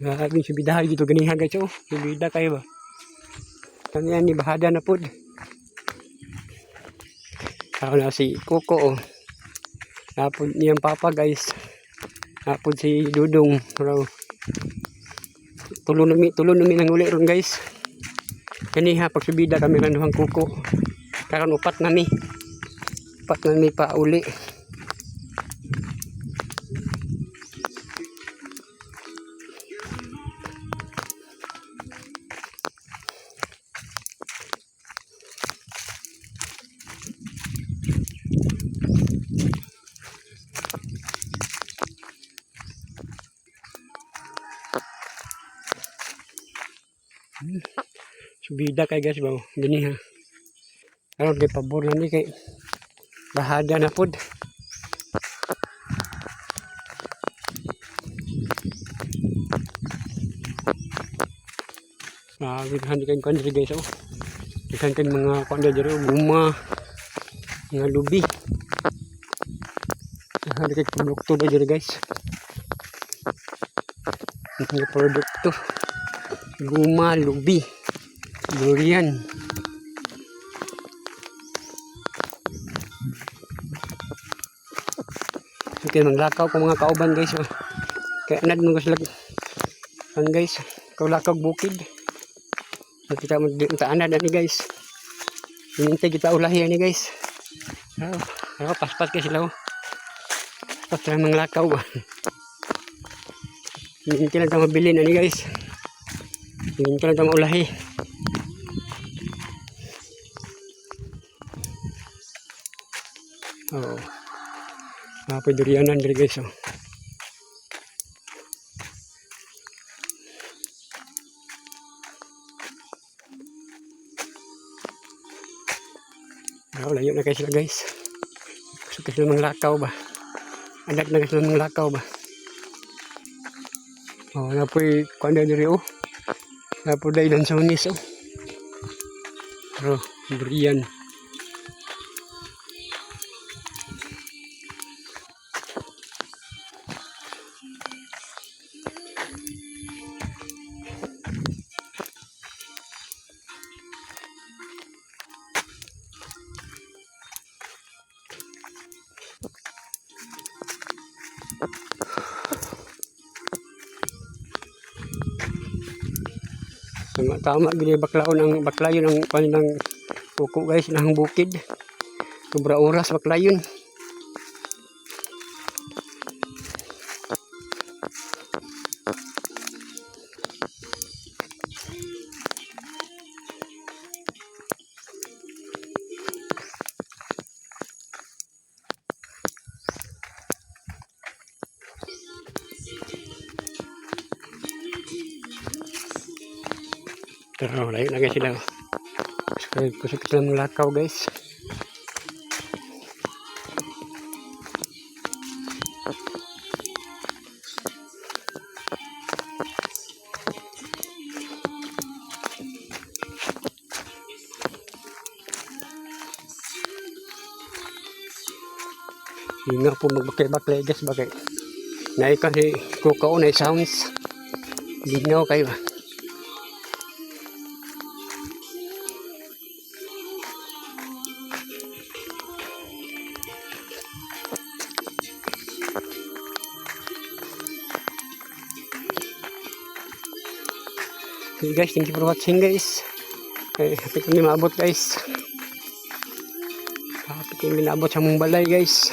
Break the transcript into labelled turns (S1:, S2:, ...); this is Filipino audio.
S1: Grabing subidahan dito ganiha guys. Oh, subida kayo ba? Kanyan ni bahada na pud. Ako na si Coco oh. Napod niyang papa guys. Napod si Dudong. Tulo nami nang uli ron guys. Kaniha pagsubida kami ng duhang kuko. Karon upat nami pa uli. Subida kay guys ba gani ha. Karon kay pabor na ni kay bahada na pud. Gidhan kay kon diri guys oh. Gidhan kay mga kon diri guma, mga lubi. Gidhan kay produkto diri guys. Mga produkto guma, lubi, durian. Okay, manglakaw ko mga kauban guys oh. Kaya anad mo gusto lang guys. Kaulakaw bukid. Kita anad ni guys. Hintay kita ulahi ni guys. Paspat kasi sila oh. Paspat lang manglakaw ba. Hintay lang tayo mabili na ni guys. Hintay lang tayo maulahi. Oh. Durianan diri guys oh. Layo na kayo sila guys. Gusto sila manglakaw ba. Anak na sila manglakaw ba. Oh, napoy kuanda diri oh. Napoy dai lansones oh. Oh, durian. Tama gini baklayon ang kanilang kuko guys nang bukid. Sobra oras baklayon. Pero layo na guys sila. Kusok sila lakaw guys. Hinga po magbakay-baklay guys bagay. Naay kasi kuko na sounds. Linaw kayo. Okay guys, thank you for watching guys. Okay, happy kami maabot guys. Happy kami naabot sa mong balay guys.